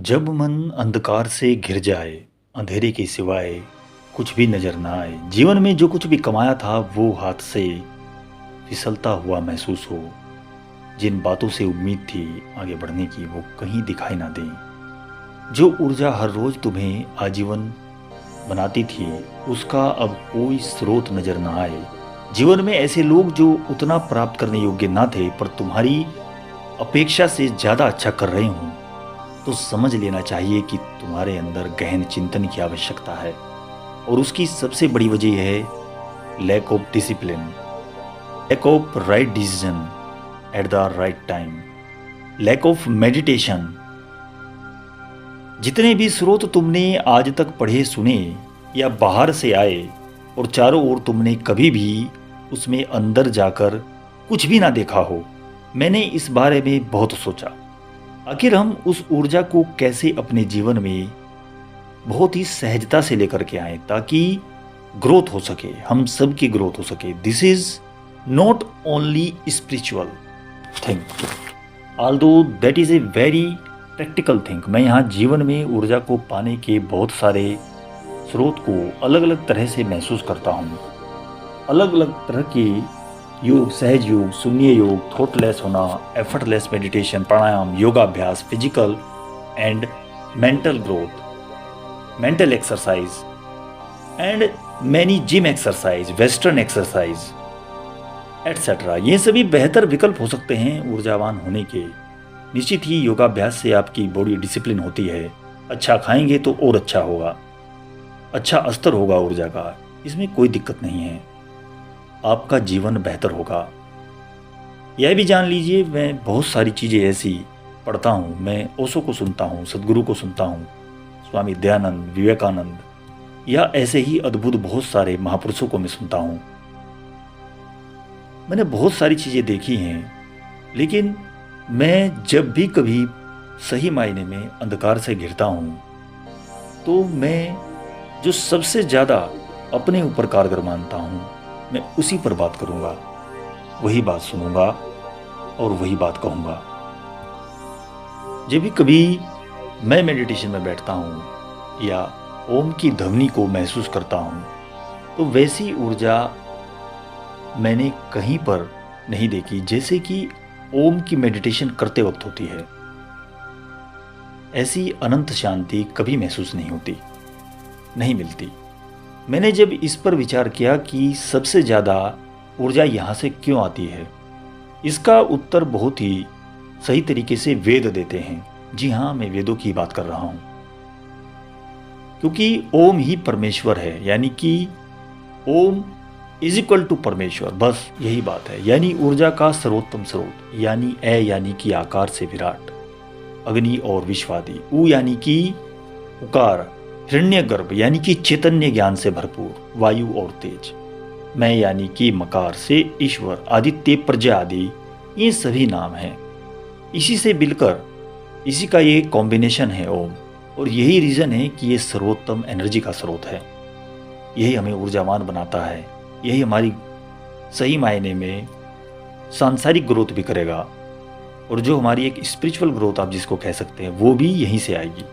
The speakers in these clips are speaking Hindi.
जब मन अंधकार से घिर जाए, अंधेरे के सिवाय कुछ भी नजर ना आए, जीवन में जो कुछ भी कमाया था वो हाथ से फिसलता हुआ महसूस हो, जिन बातों से उम्मीद थी आगे बढ़ने की वो कहीं दिखाई ना दें, जो ऊर्जा हर रोज तुम्हें आजीवन बनाती थी उसका अब कोई स्रोत नजर ना आए। जीवन में ऐसे लोग जो उतना प्राप्त करने योग्य ना थे पर तुम्हारी अपेक्षा से ज्यादा अच्छा कर रहे हों, तो समझ लेना चाहिए कि तुम्हारे अंदर गहन चिंतन की आवश्यकता है। और उसकी सबसे बड़ी वजह यह है lack of discipline, lack of right decision at the right time, lack of meditation. जितने भी स्रोत तुमने आज तक पढ़े सुने या बाहर से आए और चारों ओर तुमने कभी भी उसमें अंदर जाकर कुछ भी ना देखा हो, मैंने इस बारे में बहुत सोचा। आखिर हम उस ऊर्जा को कैसे अपने जीवन में बहुत ही सहजता से लेकर के आए ताकि ग्रोथ हो सके, हम सब की ग्रोथ हो सके। This is not only spiritual thing, although that is a very practical thing. मैं यहाँ जीवन में ऊर्जा को पाने के बहुत सारे स्रोत को अलग अलग तरह से महसूस करता हूँ। अलग अलग तरह के योग, सहज योग, शून्य योग, थॉटलेस होना, एफर्टलेस मेडिटेशन, प्राणायाम, योगाभ्यास, physical and mental growth, mental exercise and many gym exercise, western exercise etcetera. ये सभी बेहतर विकल्प हो सकते हैं ऊर्जावान होने के। निश्चित ही योगाभ्यास से आपकी बॉडी डिसिप्लिन होती है। अच्छा खाएंगे तो और अच्छा होगा, अच्छा अस्तर होगा ऊर्जा का, इसमें कोई दिक्कत नहीं है। आपका जीवन बेहतर होगा। यह भी जान लीजिए, मैं बहुत सारी चीज़ें ऐसी पढ़ता हूँ। मैं ओशो को सुनता हूँ, सदगुरु को सुनता हूँ, स्वामी दयानंद, विवेकानंद, या ऐसे ही अद्भुत बहुत सारे महापुरुषों को मैं सुनता हूँ। मैंने बहुत सारी चीज़ें देखी हैं, लेकिन मैं जब भी कभी सही मायने में अंधकार से घिरता हूँ तो मैं जो सबसे ज़्यादा अपने ऊपर कारगर मानता हूँ मैं उसी पर बात करूँगा, वही बात सुनूंगा और वही बात कहूँगा। जब भी कभी मैं मेडिटेशन में बैठता हूँ या ओम की ध्वनि को महसूस करता हूँ तो वैसी ऊर्जा मैंने कहीं पर नहीं देखी जैसे कि ओम की मेडिटेशन करते वक्त होती है। ऐसी अनंत शांति कभी महसूस नहीं होती, नहीं मिलती। मैंने जब इस पर विचार किया कि सबसे ज़्यादा ऊर्जा यहाँ से क्यों आती है, इसका उत्तर बहुत ही सही तरीके से वेद देते हैं। जी हाँ, मैं वेदों की बात कर रहा हूँ, क्योंकि ओम ही परमेश्वर है, यानी कि ओम इज इक्वल टू परमेश्वर, बस यही बात है। यानी ऊर्जा का सर्वोत्तम स्रोत, यानी ए यानी कि आकार से विराट, अग्नि और विश्वादि, उ यानी कि उकार, हिरण्यगर्भ यानी कि चैतन्य ज्ञान से भरपूर, वायु और तेज, मैं यानी कि मकार से ईश्वर, आदित्य, प्रजा आदि, ये सभी नाम हैं। इसी से मिलकर इसी का ये कॉम्बिनेशन है ओम, और यही रीज़न है कि ये सर्वोत्तम एनर्जी का स्रोत है। यही हमें ऊर्जावान बनाता है, यही हमारी सही मायने में सांसारिक ग्रोथ भी करेगा, और जो हमारी एक स्पिरिचुअल ग्रोथ आप जिसको कह सकते हैं वो भी यहीं से आएगी।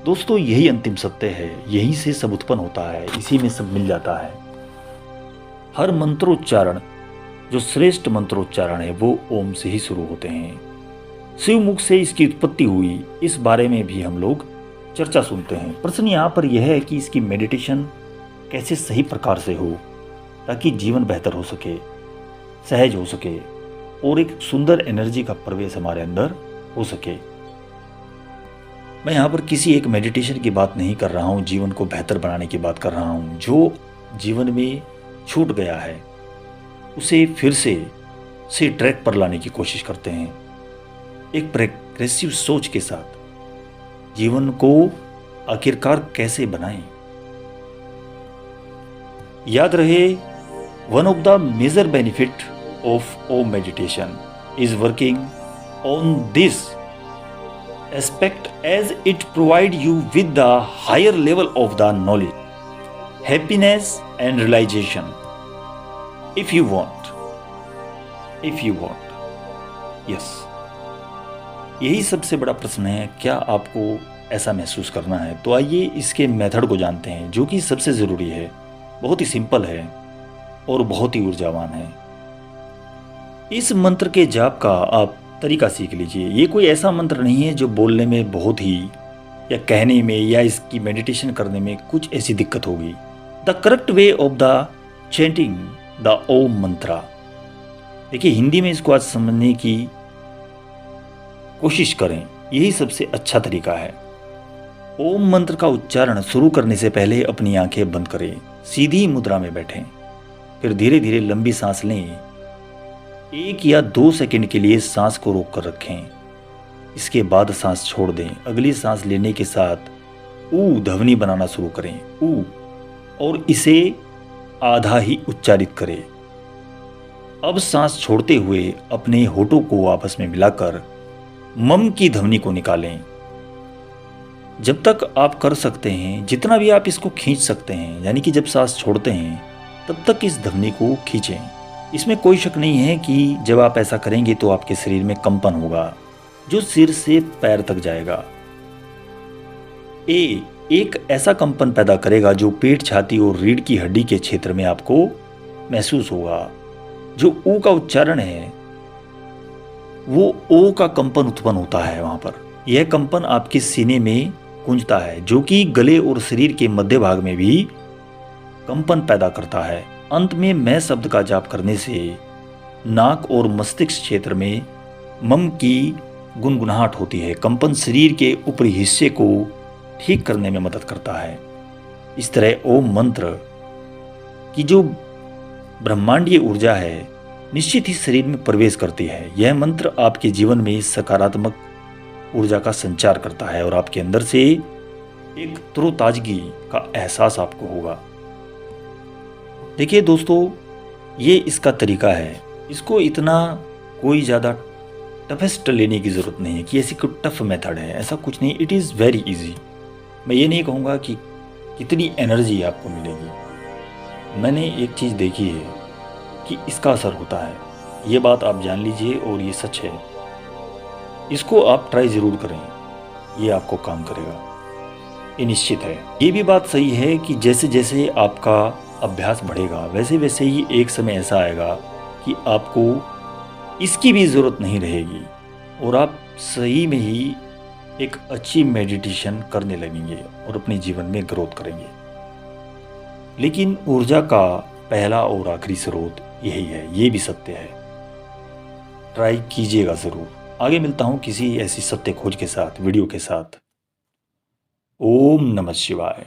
दोस्तों, यही अंतिम सत्य है, यहीं से सब उत्पन्न होता है, इसी में सब मिल जाता है। हर मंत्रोच्चारण, जो श्रेष्ठ मंत्रोच्चारण है, वो ओम से ही शुरू होते हैं। शिव मुख से इसकी उत्पत्ति हुई, इस बारे में भी हम लोग चर्चा सुनते हैं। प्रश्न यहाँ पर यह है कि इसकी मेडिटेशन कैसे सही प्रकार से हो ताकि जीवन बेहतर हो सके, सहज हो सके और एक सुंदर एनर्जी का प्रवेश हमारे अंदर हो सके। मैं यहाँ पर किसी एक मेडिटेशन की बात नहीं कर रहा हूँ, जीवन को बेहतर बनाने की बात कर रहा हूँ। जो जीवन में छूट गया है उसे फिर से ट्रैक पर लाने की कोशिश करते हैं, एक प्रोग्रेसिव सोच के साथ जीवन को आखिरकार कैसे बनाएं। याद रहे, one of the major benefit of Om meditation is working on this aspect as it provide you with the higher level of the knowledge, happiness and realization. If you want, yes. यही सबसे बड़ा प्रश्न है, क्या आपको ऐसा महसूस करना है? तो आइए इसके मेथड को जानते हैं, जो कि सबसे ज़रूरी है। बहुत ही सिंपल है और बहुत ही ऊर्जावान है। इस मंत्र के जाप का आप तरीका सीख लीजिए। ये कोई ऐसा मंत्र नहीं है जो बोलने में बहुत ही, या कहने में, या इसकी मेडिटेशन करने में कुछ ऐसी दिक्कत होगी। The correct way of the chanting the Om mantra. देखिए, हिंदी में इसको आज समझने की कोशिश करें, यही सबसे अच्छा तरीका है। ओम मंत्र का उच्चारण शुरू करने से पहले अपनी आंखें बंद करें, सीधी मुद्रा में बैठें, फिर धीरे धीरे लंबी सांस लें। 1 या 2 सेकंड के लिए सांस को रोक कर रखें। इसके बाद सांस छोड़ दें। अगली सांस लेने के साथ ऊ ध्वनि बनाना शुरू करें, ऊ, और इसे आधा ही उच्चारित करें। अब सांस छोड़ते हुए अपने होठों को आपस में मिलाकर मम की ध्वनि को निकालें। जब तक आप कर सकते हैं, जितना भी आप इसको खींच सकते हैं, यानी कि जब सांस छोड़ते हैं तब तक इस ध्वनि को खींचें। इसमें कोई शक नहीं है कि जब आप ऐसा करेंगे तो आपके शरीर में कंपन होगा, जो सिर से पैर तक जाएगा। एक ऐसा कंपन पैदा करेगा जो पेट, छाती और रीढ़ की हड्डी के क्षेत्र में आपको महसूस होगा। जो ऊ का उच्चारण है, वो ओ का कंपन उत्पन्न होता है वहां पर। यह कंपन आपके सीने में गूंजता है, जो कि गले और शरीर के मध्य भाग में भी कंपन पैदा करता है। अंत में मैं शब्द का जाप करने से नाक और मस्तिष्क क्षेत्र में मम की गुनगुनाहट होती है। कंपन शरीर के ऊपरी हिस्से को ठीक करने में मदद करता है। इस तरह ओम मंत्र की जो ब्रह्मांडीय ऊर्जा है, निश्चित ही शरीर में प्रवेश करती है। यह मंत्र आपके जीवन में सकारात्मक ऊर्जा का संचार करता है और आपके अंदर से एक तरोताजगी का एहसास आपको होगा। देखिए दोस्तों, ये इसका तरीका है। इसको इतना कोई ज़्यादा टफेस्ट लेने की ज़रूरत नहीं है कि ऐसी कोई टफ मेथड है, ऐसा कुछ नहीं। It is very easy. मैं ये नहीं कहूँगा कि कितनी एनर्जी आपको मिलेगी। मैंने एक चीज़ देखी है कि इसका असर होता है, ये बात आप जान लीजिए, और ये सच है। इसको आप ट्राई ज़रूर करें, ये आपको काम करेगा, ये निश्चित है। ये भी बात सही है कि जैसे जैसे आपका अभ्यास बढ़ेगा, वैसे वैसे ही एक समय ऐसा आएगा कि आपको इसकी भी ज़रूरत नहीं रहेगी और आप सही में ही एक अच्छी मेडिटेशन करने लगेंगे और अपने जीवन में ग्रोथ करेंगे। लेकिन ऊर्जा का पहला और आखिरी स्रोत यही है, ये भी सत्य है। ट्राई कीजिएगा ज़रूर। आगे मिलता हूँ किसी ऐसी सत्य खोज के साथ, वीडियो के साथ। ओम नमः शिवाय।